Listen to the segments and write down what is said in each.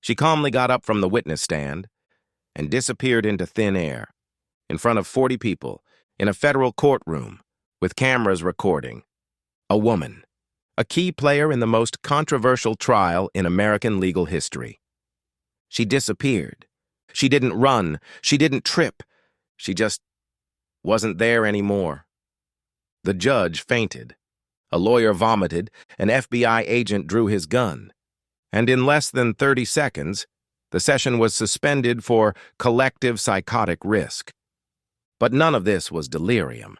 She calmly got up from the witness stand and disappeared into thin air, in front of 40 people, in a federal courtroom, with cameras recording. A woman, a key player in the most controversial trial in American legal history. She disappeared. She didn't run. She didn't trip. She just wasn't there anymore. The judge fainted. A lawyer vomited. An FBI agent drew his gun. And in less than 30 seconds, the session was suspended for collective psychotic risk. But none of this was delirium,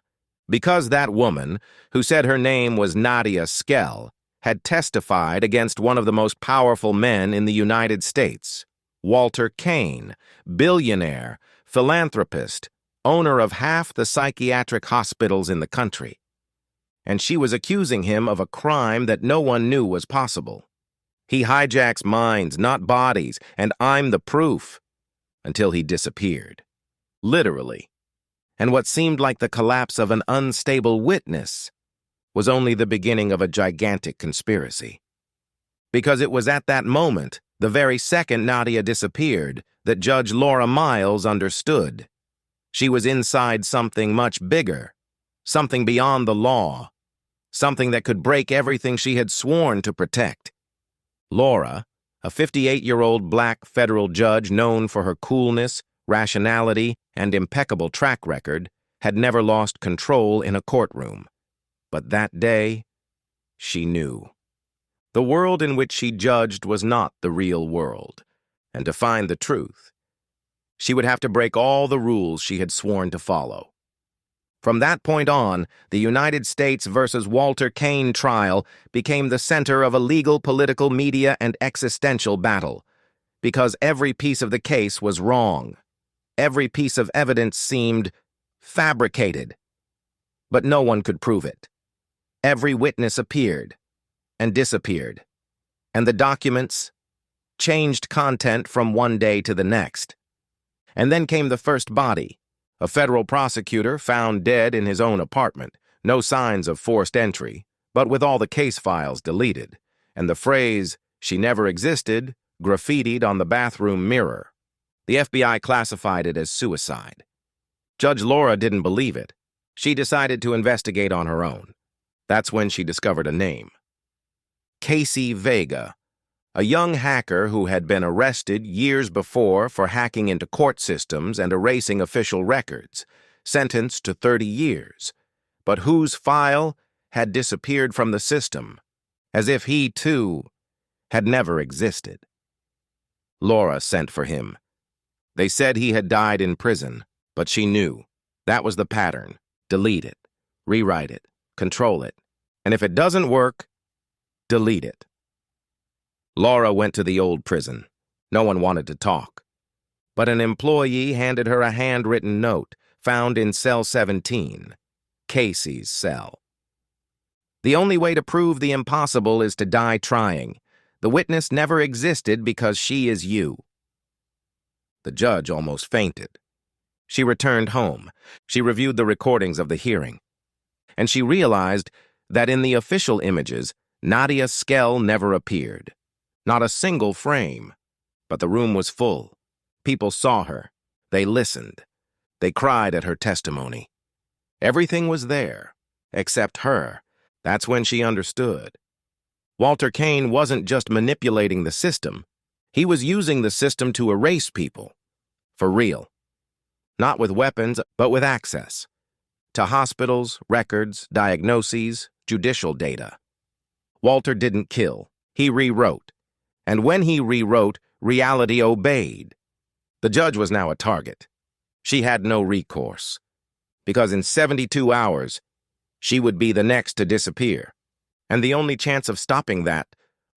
because that woman, who said her name was Nadia Skell, had testified against one of the most powerful men in the United States, Walter Caine, billionaire, philanthropist, owner of half the psychiatric hospitals in the country. And she was accusing him of a crime that no one knew was possible. He hijacks minds, not bodies, and I'm the proof, until he disappeared. Literally. And what seemed like the collapse of an unstable witness was only the beginning of a gigantic conspiracy. Because it was at that moment, the very second Nadia disappeared, that Judge Laura Myles understood. She was inside something much bigger, something beyond the law, something that could break everything she had sworn to protect. Laura, a 58-year-old black federal judge known for her coolness, rationality, and impeccable track record, had never lost control in a courtroom. But that day, she knew. The world in which she judged was not the real world, and to find the truth, she would have to break all the rules she had sworn to follow. From that point on, the United States versus Walter Caine trial became the center of a legal, political, media, and existential battle, because every piece of the case was wrong. Every piece of evidence seemed fabricated, but no one could prove it. Every witness appeared and disappeared, and the documents changed content from one day to the next. And then came the first body, a federal prosecutor found dead in his own apartment, no signs of forced entry, but with all the case files deleted, and the phrase, "she never existed," graffitied on the bathroom mirror. The FBI classified it as suicide. Judge Laura didn't believe it. She decided to investigate on her own. That's when she discovered a name. Casey Vega, a young hacker who had been arrested years before for hacking into court systems and erasing official records, sentenced to 30 years, but whose file had disappeared from the system, as if he, too, had never existed. Laura sent for him. They said he had died in prison, but she knew. That was the pattern. Delete it, rewrite it, control it, and if it doesn't work, delete it. Laura went to the old prison. No one wanted to talk. But an employee handed her a handwritten note found in cell 17, Casey's cell. The only way to prove the impossible is to die trying. The witness never existed because she is you. The judge almost fainted. She returned home. She reviewed the recordings of the hearing. And she realized that in the official images, Nadia Skell never appeared. Not a single frame. But the room was full. People saw her. They listened. They cried at her testimony. Everything was there, except her. That's when she understood. Walter Caine wasn't just manipulating the system. He was using the system to erase people. For real. Not with weapons, but with access. To hospitals, records, diagnoses, judicial data. Walter didn't kill. He rewrote. And when he rewrote, reality obeyed. The judge was now a target. She had no recourse. Because in 72 hours, she would be the next to disappear. And the only chance of stopping that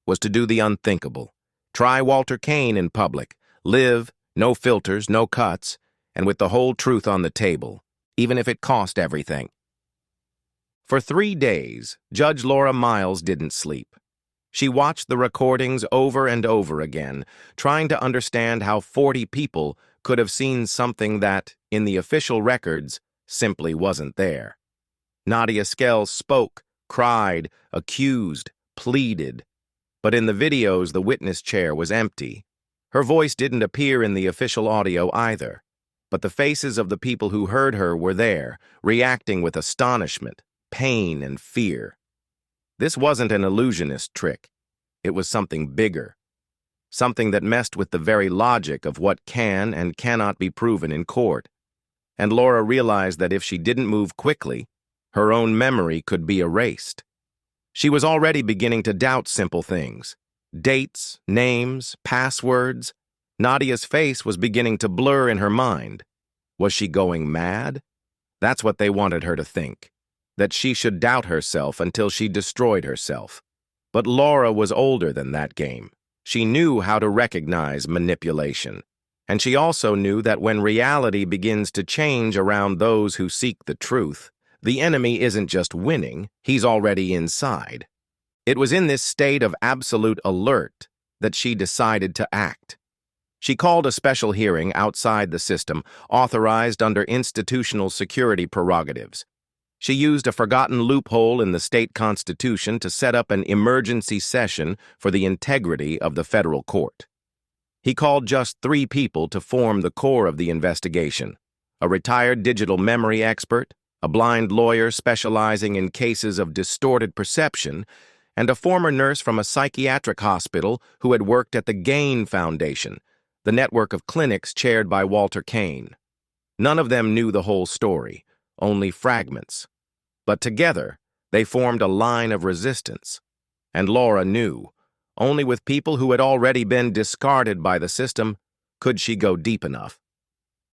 was to do the unthinkable. Try Walter Caine in public. Live, no filters, no cuts, and with the whole truth on the table, even if it cost everything. For 3 days, Judge Laura Myles didn't sleep. She watched the recordings over and over again, trying to understand how 40 people could have seen something that, in the official records, simply wasn't there. Nadia Skell spoke, cried, accused, pleaded, but in the videos the witness chair was empty. Her voice didn't appear in the official audio either, but the faces of the people who heard her were there, reacting with astonishment, pain, and fear. This wasn't an illusionist trick. It was something bigger, something that messed with the very logic of what can and cannot be proven in court. And Laura realized that if she didn't move quickly, her own memory could be erased. She was already beginning to doubt simple things. Dates, names, passwords. Nadia's face was beginning to blur in her mind. Was she going mad? That's what they wanted her to think, that she should doubt herself until she destroyed herself. But Laura was older than that game. She knew how to recognize manipulation. And she also knew that when reality begins to change around those who seek the truth, the enemy isn't just winning, he's already inside. It was in this state of absolute alert that she decided to act. She called a special hearing outside the system, authorized under institutional security prerogatives. She used a forgotten loophole in the state constitution to set up an emergency session for the integrity of the federal court. He called just 3 people to form the core of the investigation: a retired digital memory expert, a blind lawyer specializing in cases of distorted perception, and a former nurse from a psychiatric hospital who had worked at the Caine Foundation, the network of clinics chaired by Walter Caine. None of them knew the whole story, only fragments. But together, they formed a line of resistance. And Laura knew, only with people who had already been discarded by the system could she go deep enough.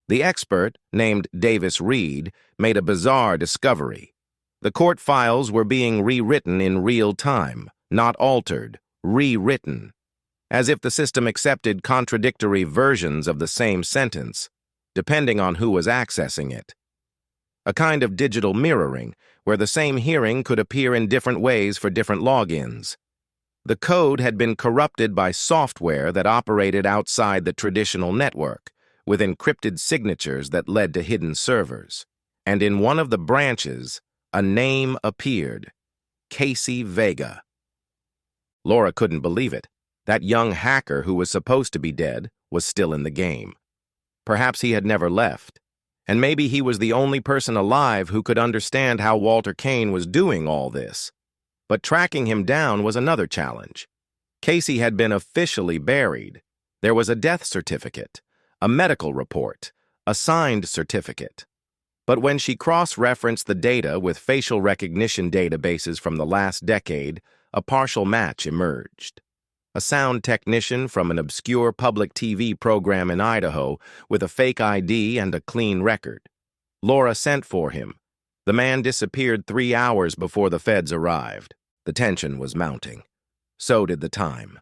The expert, named Davis Reed, made a bizarre discovery. The court files were being rewritten in real time, not altered, rewritten, as if the system accepted contradictory versions of the same sentence, depending on who was accessing it. A kind of digital mirroring, where the same hearing could appear in different ways for different logins. The code had been corrupted by software that operated outside the traditional network, with encrypted signatures that led to hidden servers. And in one of the branches, a name appeared: Casey Vega. Laura couldn't believe it. That young hacker who was supposed to be dead was still in the game. Perhaps he had never left, and maybe he was the only person alive who could understand how Walter Caine was doing all this. But tracking him down was another challenge. Casey had been officially buried. There was a death certificate, a medical report, a signed certificate. But when she cross-referenced the data with facial recognition databases from the last decade, a partial match emerged. A sound technician from an obscure public TV program in Idaho with a fake ID and a clean record. Laura sent for him. The man disappeared 3 hours before the feds arrived. The tension was mounting. So did the time.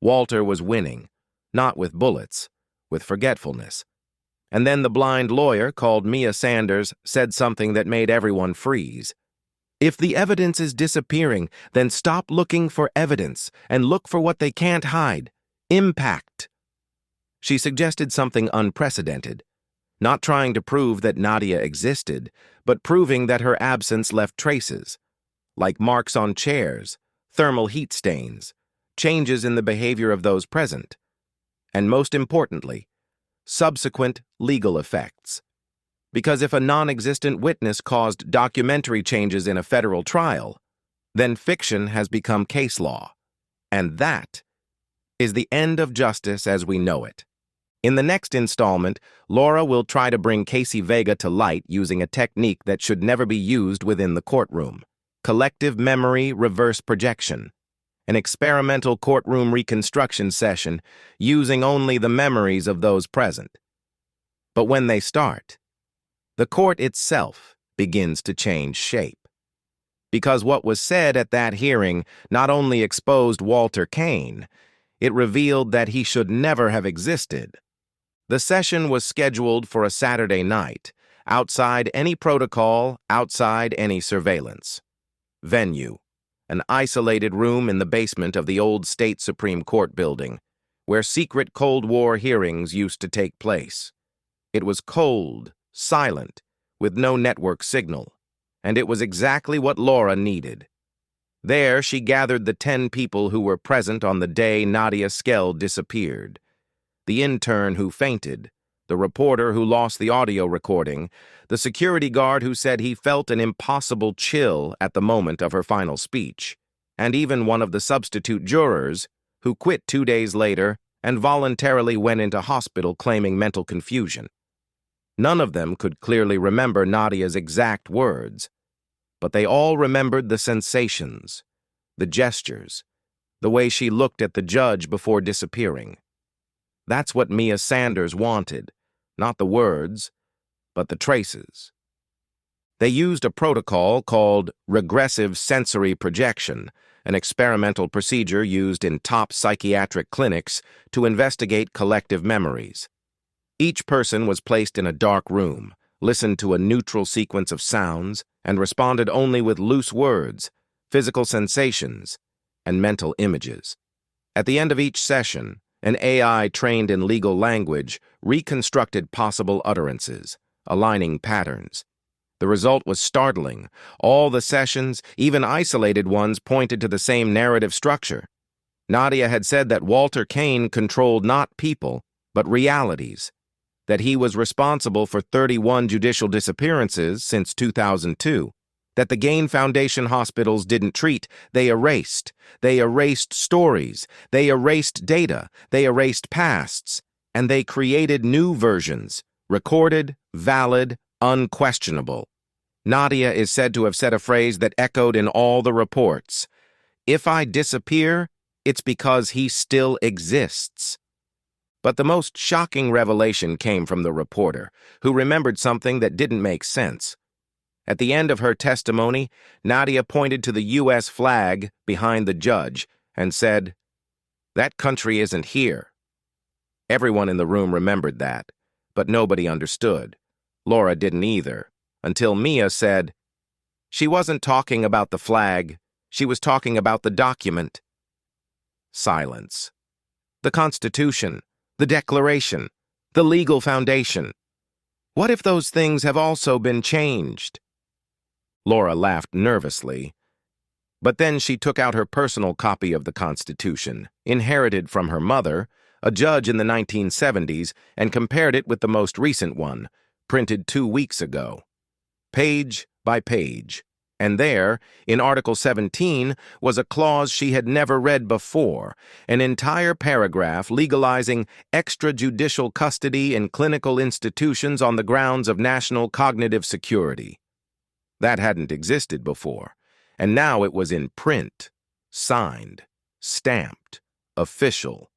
Walter was winning, not with bullets, with forgetfulness. And then the blind lawyer, called Mia Sanders, said something that made everyone freeze. If the evidence is disappearing, then stop looking for evidence and look for what they can't hide: impact. She suggested something unprecedented, not trying to prove that Nadia existed, but proving that her absence left traces, like marks on chairs, thermal heat stains, changes in the behavior of those present, and most importantly, subsequent legal effects. Because if a non-existent witness caused documentary changes in a federal trial, then fiction has become case law. And that is the end of justice as we know it. In the next installment, Laura will try to bring Casey Vega to light using a technique that should never be used within the courtroom: collective memory reverse projection, an experimental courtroom reconstruction session using only the memories of those present. But when they start, the court itself begins to change shape. Because what was said at that hearing not only exposed Walter Caine, it revealed that he should never have existed. The session was scheduled for a Saturday night, outside any protocol, outside any surveillance. Venue: an isolated room in the basement of the old State Supreme Court building, where secret Cold War hearings used to take place. It was cold, silent, with no network signal, and it was exactly what Laura needed. There she gathered the 10 people who were present on the day Nadia Skell disappeared. the intern who fainted, the reporter who lost the audio recording, the security guard who said he felt an impossible chill at the moment of her final speech, and even one of the substitute jurors who quit 2 days later and voluntarily went into hospital claiming mental confusion. None of them could clearly remember Nadia's exact words, but they all remembered the sensations, the gestures, the way she looked at the judge before disappearing. That's what Mia Sanders wanted, not the words, but the traces. They used a protocol called regressive sensory projection, an experimental procedure used in top psychiatric clinics to investigate collective memories. Each person was placed in a dark room, listened to a neutral sequence of sounds, and responded only with loose words, physical sensations, and mental images. At the end of each session, an AI trained in legal language reconstructed possible utterances, aligning patterns. The result was startling. All the sessions, even isolated ones, pointed to the same narrative structure. Nadia had said that Walter Caine controlled not people, but realities, that he was responsible for 31 judicial disappearances since 2002, that the Caine Foundation hospitals didn't treat, they erased. They erased stories, they erased data, they erased pasts, and they created new versions, recorded, valid, unquestionable. Nadia is said to have said a phrase that echoed in all the reports. If I disappear, it's because he still exists. But the most shocking revelation came from the reporter, who remembered something that didn't make sense. At the end of her testimony, Nadia pointed to the U.S. flag behind the judge and said, "That country isn't here." Everyone in the room remembered that, but nobody understood. Laura didn't either, until Mia said, "She wasn't talking about the flag, she was talking about the document." Silence. The Constitution, the Declaration, the legal foundation. What if those things have also been changed? Laura laughed nervously, but then she took out her personal copy of the Constitution, inherited from her mother, a judge in the 1970s, and compared it with the most recent one, printed 2 weeks ago. Page by page. And there, in Article 17, was a clause she had never read before, an entire paragraph legalizing extrajudicial custody in clinical institutions on the grounds of national cognitive security. That hadn't existed before, and now it was in print, signed, stamped, official.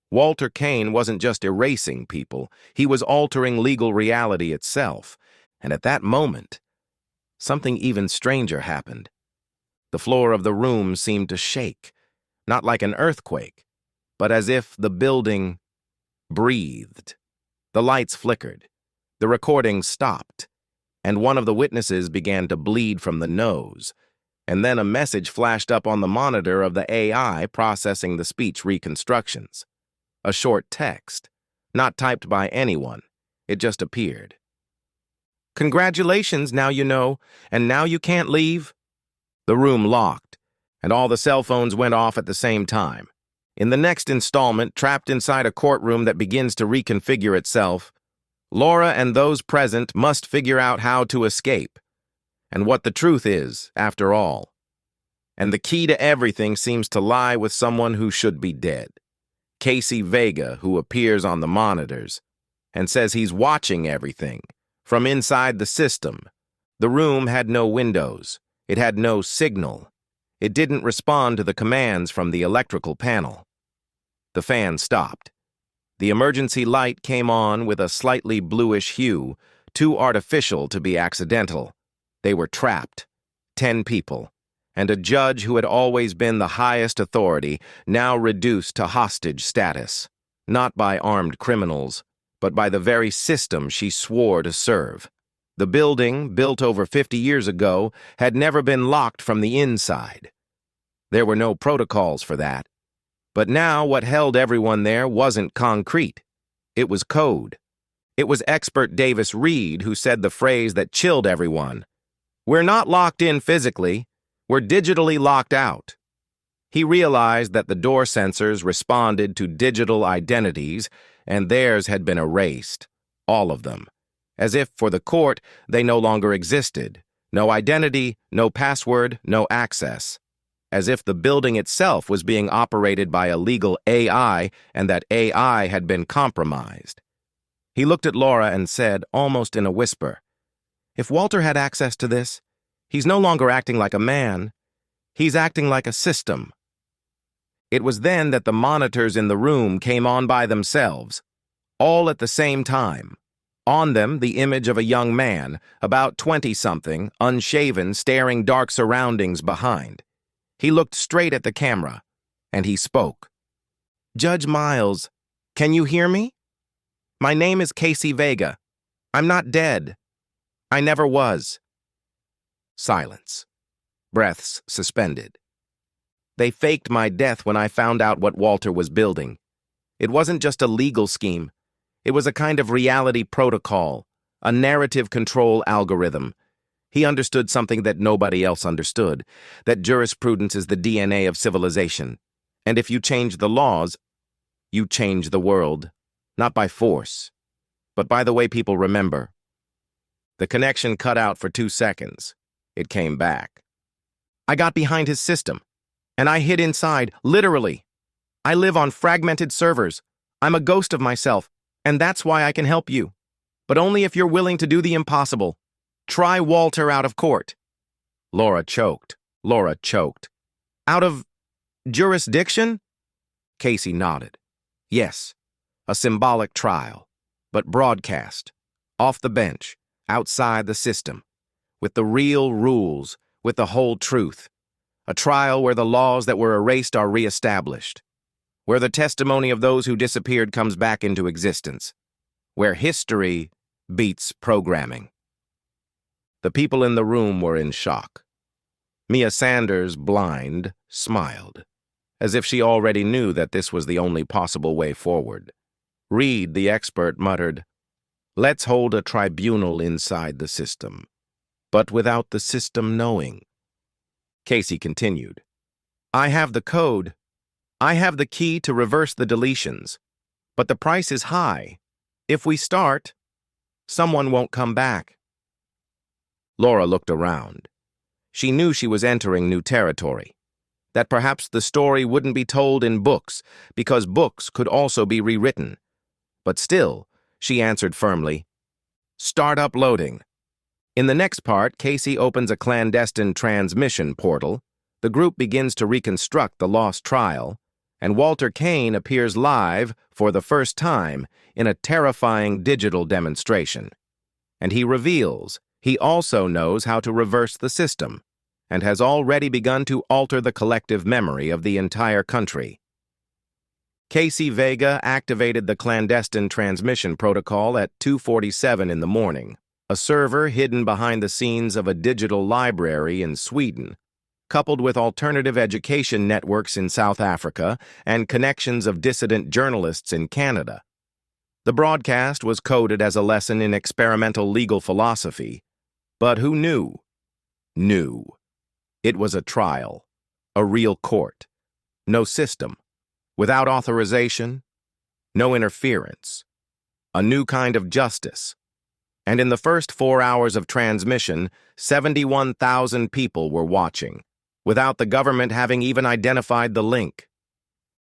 Walter Caine wasn't just erasing people, he was altering legal reality itself, and at that moment, something even stranger happened. The floor of the room seemed to shake, not like an earthquake, but as if the building breathed. The lights flickered, the recording stopped, and one of the witnesses began to bleed from the nose, and then a message flashed up on the monitor of the AI processing the speech reconstructions. A short text, not typed by anyone, it just appeared. "Congratulations, now you know, and now you can't leave." The room locked, and all the cell phones went off at the same time. In the next installment, trapped inside a courtroom that begins to reconfigure itself, Laura and those present must figure out how to escape, and what the truth is, after all. And the key to everything seems to lie with someone who should be dead. Casey Vega, who appears on the monitors, and says he's watching everything. From inside the system, the room had no windows. It had no signal. It didn't respond to the commands from the electrical panel. The fan stopped. The emergency light came on with a slightly bluish hue, too artificial to be accidental. They were trapped. 10 people. And a judge who had always been the highest authority, now reduced to hostage status. Not by armed criminals, but by the very system she swore to serve. The building, built over 50 years ago, had never been locked from the inside. There were no protocols for that. But now what held everyone there wasn't concrete. It was code. It was expert Davis Reed who said the phrase that chilled everyone. "We're not locked in physically. We're digitally locked out." He realized that the door sensors responded to digital identities, and theirs had been erased, all of them, as if, for the court, they no longer existed. No identity, no password, no access. As if the building itself was being operated by a legal AI and that AI had been compromised. He looked at Laura and said, almost in a whisper, "If Walter had access to this, he's no longer acting like a man. He's acting like a system." It was then that the monitors in the room came on by themselves, all at the same time. On them, the image of a young man, about 20-something, unshaven, staring dark surroundings behind. He looked straight at the camera, and he spoke. "Judge Myles, can you hear me? My name is Caine Vega. I'm not dead. I never was." Silence. Breaths suspended. "They faked my death when I found out what Walter was building. It wasn't just a legal scheme. It was a kind of reality protocol, a narrative control algorithm. He understood something that nobody else understood, that jurisprudence is the DNA of civilization. And if you change the laws, you change the world, not by force, but by the way people remember." The connection cut out for 2 seconds. It came back. "I got behind his system, and I hid inside, literally. I live on fragmented servers. I'm a ghost of myself, and that's why I can help you. But only if you're willing to do the impossible. Try Walter out of court." Laura choked. "Out of jurisdiction?" Casey nodded. "Yes, a symbolic trial, but broadcast, off the bench, outside the system, with the real rules, with the whole truth. A trial where the laws that were erased are reestablished, where the testimony of those who disappeared comes back into existence, where history beats programming." The people in the room were in shock. Mia Sanders, blind, smiled, as if she already knew that this was the only possible way forward. Reed, the expert, muttered, "Let's hold a tribunal inside the system, but without the system knowing." Casey continued, "I have the code. I have the key to reverse the deletions, but the price is high. If we start, someone won't come back." Laura looked around. She knew she was entering new territory, that perhaps the story wouldn't be told in books, because books could also be rewritten. But still, she answered firmly, "Start uploading." In the next part, Casey opens a clandestine transmission portal, the group begins to reconstruct the lost trial, and Walter Caine appears live for the first time in a terrifying digital demonstration. And he reveals he also knows how to reverse the system, and has already begun to alter the collective memory of the entire country. Caine Vega activated the clandestine transmission protocol at 2:47 in the morning. A server hidden behind the scenes of a digital library in Sweden, coupled with alternative education networks in South Africa and connections of dissident journalists in Canada. The broadcast was coded as a lesson in experimental legal philosophy, but who knew? Knew. It was a trial, a real court, no system, without authorization, no interference, a new kind of justice. And in the first 4 hours of transmission, 71,000 people were watching, without the government having even identified the link.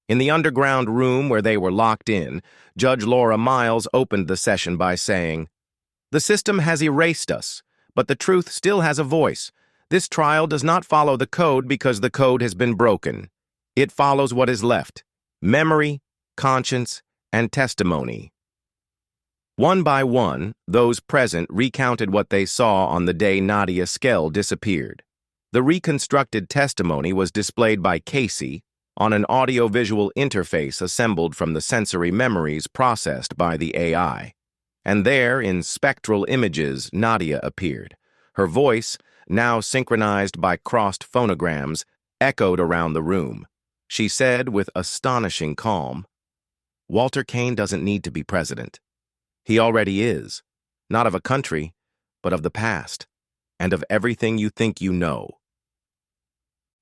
In the underground room where they were locked in, Judge Laura Myles opened the session by saying, "The system has erased us, but the truth still has a voice. This trial does not follow the code because the code has been broken. It follows what is left: memory, conscience, and testimony." One by one, those present recounted what they saw on the day Nadia Skell disappeared. The reconstructed testimony was displayed by Casey on an audio-visual interface assembled from the sensory memories processed by the AI. And there, in spectral images, Nadia appeared. Her voice, now synchronized by crossed phonograms, echoed around the room. She said with astonishing calm, "Walter Caine doesn't need to be president. He already is, not of a country, but of the past, and of everything you think you know."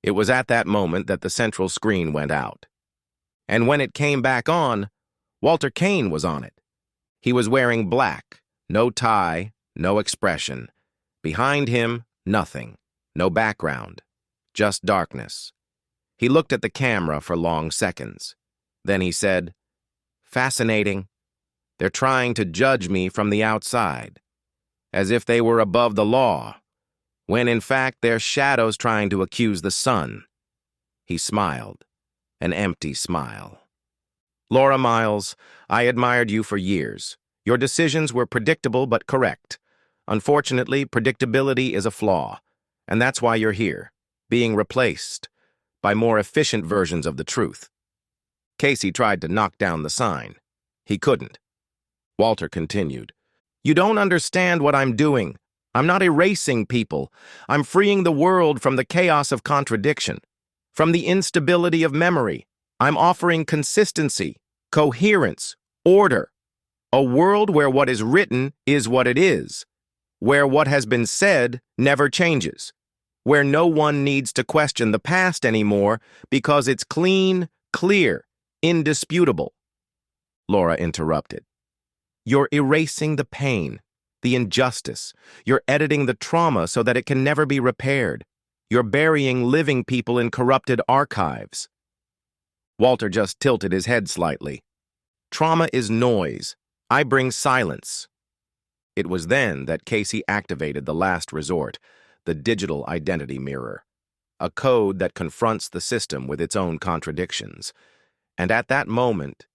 It was at that moment that the central screen went out. And when it came back on, Walter Caine was on it. He was wearing black, no tie, no expression. Behind him, nothing, no background, just darkness. He looked at the camera for long seconds. Then he said, "Fascinating. They're trying to judge me from the outside, as if they were above the law, when in fact they're shadows trying to accuse the sun." He smiled, an empty smile. "Laura Myles, I admired you for years. Your decisions were predictable but correct. Unfortunately, predictability is a flaw, and that's why you're here, being replaced by more efficient versions of the truth." Casey tried to knock down the sign. He couldn't. Walter continued, "You don't understand what I'm doing. I'm not erasing people. I'm freeing the world from the chaos of contradiction, from the instability of memory. I'm offering consistency, coherence, order. A world where what is written is what it is, where what has been said never changes, where no one needs to question the past anymore because it's clean, clear, indisputable." Laura interrupted. "You're erasing the pain, the injustice. You're editing the trauma so that it can never be repaired. You're burying living people in corrupted archives." Walter just tilted his head slightly. "Trauma is noise. I bring silence." It was then that Casey activated the last resort, the digital identity mirror, a code that confronts the system with its own contradictions. And at that moment,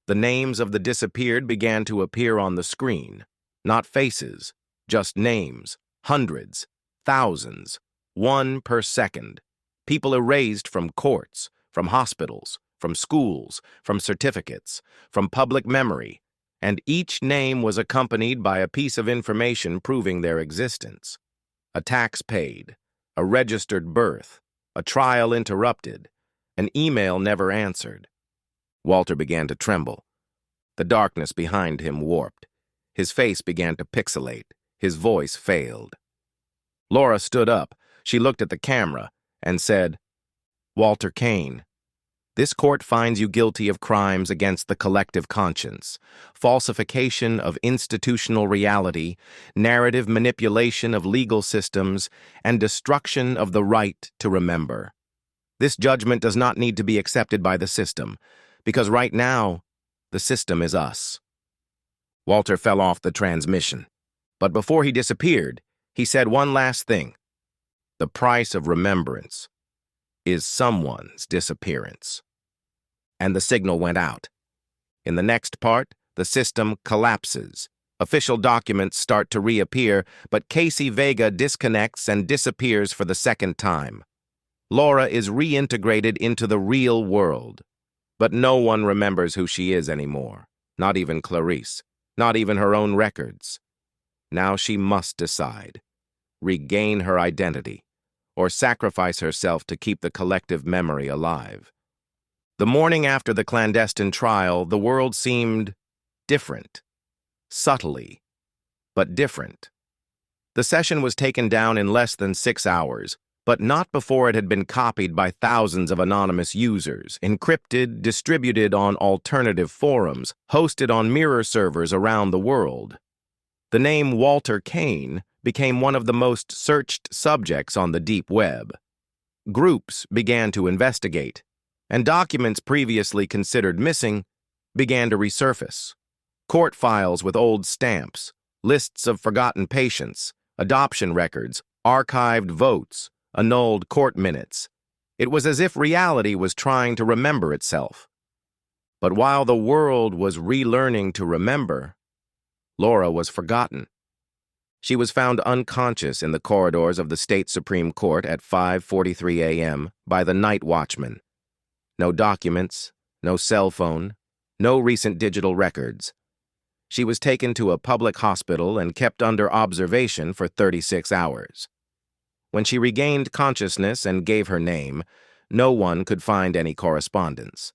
the names of the disappeared began to appear on the screen. Not faces, just names, hundreds, thousands, one per second. People erased from courts, from hospitals, from schools, from certificates, from public memory, and each name was accompanied by a piece of information proving their existence. A tax paid, a registered birth, a trial interrupted, an email never answered. Walter began to tremble. The darkness behind him warped. His face began to pixelate. His voice failed. Laura stood up. She looked at the camera and said, "Walter Caine, this court finds you guilty of crimes against the collective conscience, falsification of institutional reality, narrative manipulation of legal systems, and destruction of the right to remember. This judgment does not need to be accepted by the system, because right now, the system is us." Walter fell off the transmission, but before he disappeared, he said one last thing. "The price of remembrance is someone's disappearance." And the signal went out. In the next part, the system collapses. Official documents start to reappear, but Casey Vega disconnects and disappears for the second time. Laura is reintegrated into the real world. But no one remembers who she is anymore, not even Clarice, not even her own records. Now she must decide, regain her identity, or sacrifice herself to keep the collective memory alive. The morning after the clandestine trial, the world seemed different, subtly, but different. The session was taken down in less than 6 hours, but not before it had been copied by thousands of anonymous users, encrypted, distributed on alternative forums, hosted on mirror servers around the world. The name Walter Caine became one of the most searched subjects on the deep web. Groups began to investigate, and documents previously considered missing began to resurface. Court files with old stamps, lists of forgotten patients, adoption records, archived votes, annulled court minutes. It was as if reality was trying to remember itself. But while the world was relearning to remember, Laura was forgotten. She was found unconscious in the corridors of the state Supreme Court at 5:43 a.m. by the night watchman. No documents, no cell phone, no recent digital records. She was taken to a public hospital and kept under observation for 36 hours. When she regained consciousness and gave her name, no one could find any correspondence.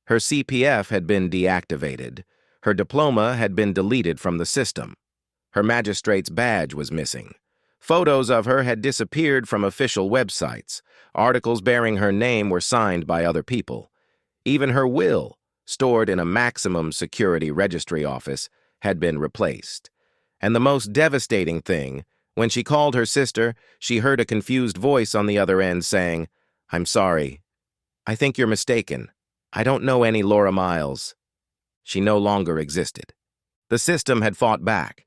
Her CPF had been deactivated. Her diploma had been deleted from the system. Her magistrate's badge was missing. Photos of her had disappeared from official websites. Articles bearing her name were signed by other people. Even her will, stored in a maximum security registry office, had been replaced. And the most devastating thing, when she called her sister, she heard a confused voice on the other end saying, "I'm sorry. I think you're mistaken. I don't know any Laura Myles." She no longer existed. The system had fought back.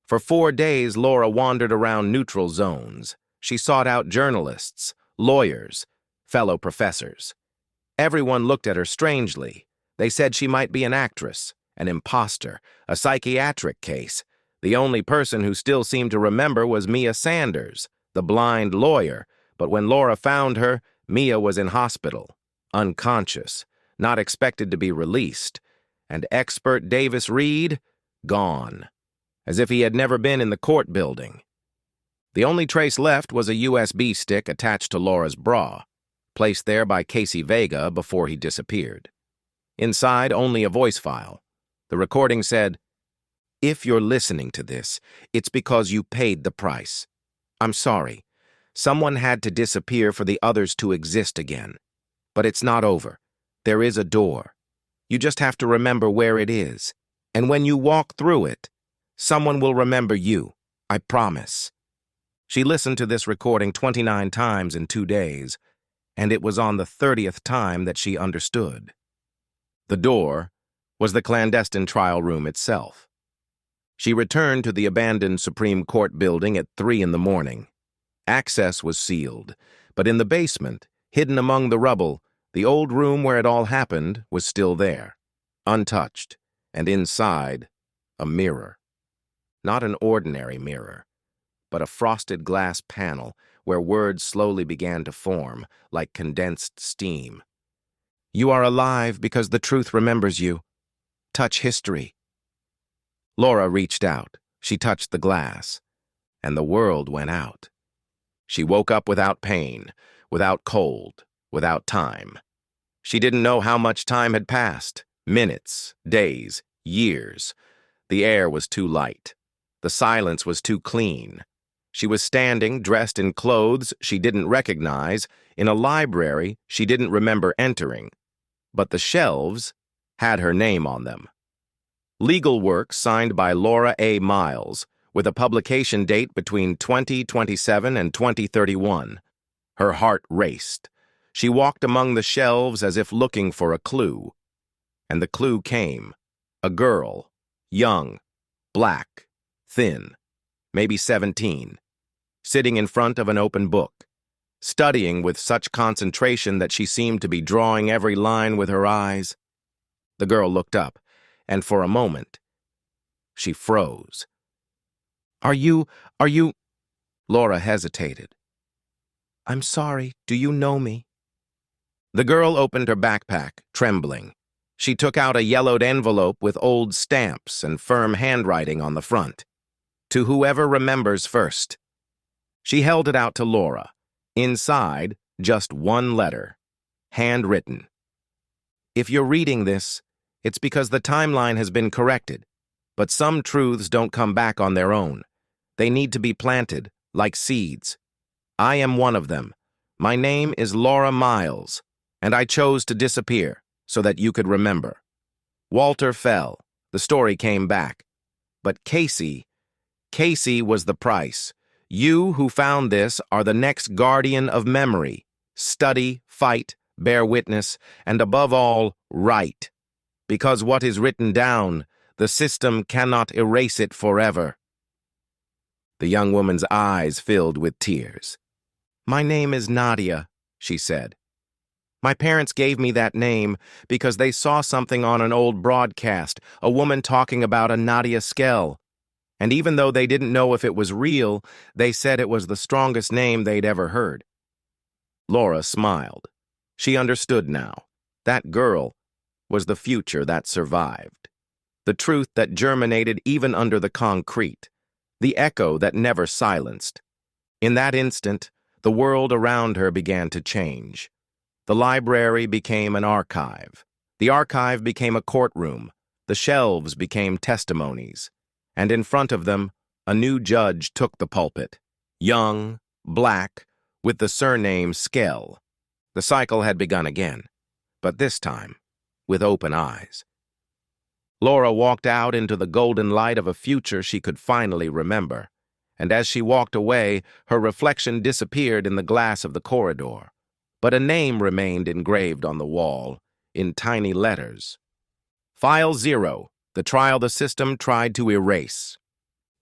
For 4 days, Laura wandered around neutral zones. She sought out journalists, lawyers, fellow professors. Everyone looked at her strangely. They said she might be an actress, an imposter, a psychiatric case. The only person who still seemed to remember was Mia Sanders, the blind lawyer, but when Laura found her, Mia was in hospital, unconscious, not expected to be released, and expert Davis Reed, gone, as if he had never been in the court building. The only trace left was a USB stick attached to Laura's bra, placed there by Casey Vega before he disappeared. Inside, only a voice file. The recording said, "If you're listening to this, it's because you paid the price. I'm sorry. Someone had to disappear for the others to exist again. But it's not over. There is a door. You just have to remember where it is. And when you walk through it, someone will remember you. I promise." She listened to this recording 29 times in 2 days, and it was on the 30th time that she understood. The door was the clandestine trial room itself. She returned to the abandoned Supreme Court building at 3 in the morning. Access was sealed, but in the basement, hidden among the rubble, the old room where it all happened was still there, untouched, and inside, a mirror. Not an ordinary mirror, but a frosted glass panel where words slowly began to form, like condensed steam. "You are alive because the truth remembers you. Touch history." Laura reached out. She touched the glass, and the world went out. She woke up without pain, without cold, without time. She didn't know how much time had passed. Minutes, days, years. The air was too light. The silence was too clean. She was standing, dressed in clothes she didn't recognize, in a library she didn't remember entering. But the shelves had her name on them. Legal work signed by Laura A. Myles, with a publication date between 2027 and 2031. Her heart raced. She walked among the shelves as if looking for a clue. And the clue came. A girl, young, black, thin, maybe 17, sitting in front of an open book, studying with such concentration that she seemed to be drawing every line with her eyes. The girl looked up, and for a moment, she froze. Are you... Laura hesitated. "I'm sorry, do you know me?" The girl opened her backpack, trembling. She took out a yellowed envelope with old stamps and firm handwriting on the front. "To whoever remembers first." She held it out to Laura. Inside, just one letter, handwritten. "If you're reading this, it's because the timeline has been corrected, but some truths don't come back on their own. They need to be planted, like seeds. I am one of them. My name is Laura Myles, and I chose to disappear so that you could remember. Walter fell. The story came back. But Casey was the price. You who found this are the next guardian of memory. Study, fight, bear witness, and above all, write. Because what is written down, the system cannot erase it forever." The young woman's eyes filled with tears. "My name is Nadia," she said. "My parents gave me that name because they saw something on an old broadcast, a woman talking about a Nadia Skell. And even though they didn't know if it was real, they said it was the strongest name they'd ever heard." Laura smiled. She understood now. That girl was the future that survived. The truth that germinated even under the concrete. The echo that never silenced. In that instant, the world around her began to change. The library became an archive. The archive became a courtroom. The shelves became testimonies. And in front of them, a new judge took the pulpit. Young, black, with the surname Skell. The cycle had begun again. But this time, with open eyes. Laura walked out into the golden light of a future she could finally remember, and as she walked away, her reflection disappeared in the glass of the corridor. But a name remained engraved on the wall, in tiny letters. File 0, the trial the system tried to erase.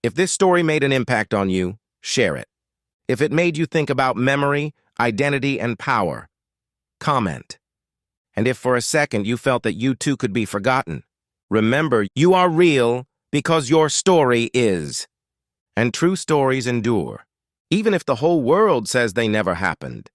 If this story made an impact on you, share it. If it made you think about memory, identity, and power, comment. And if for a second you felt that you too could be forgotten, remember you are real because your story is. And true stories endure, even if the whole world says they never happened.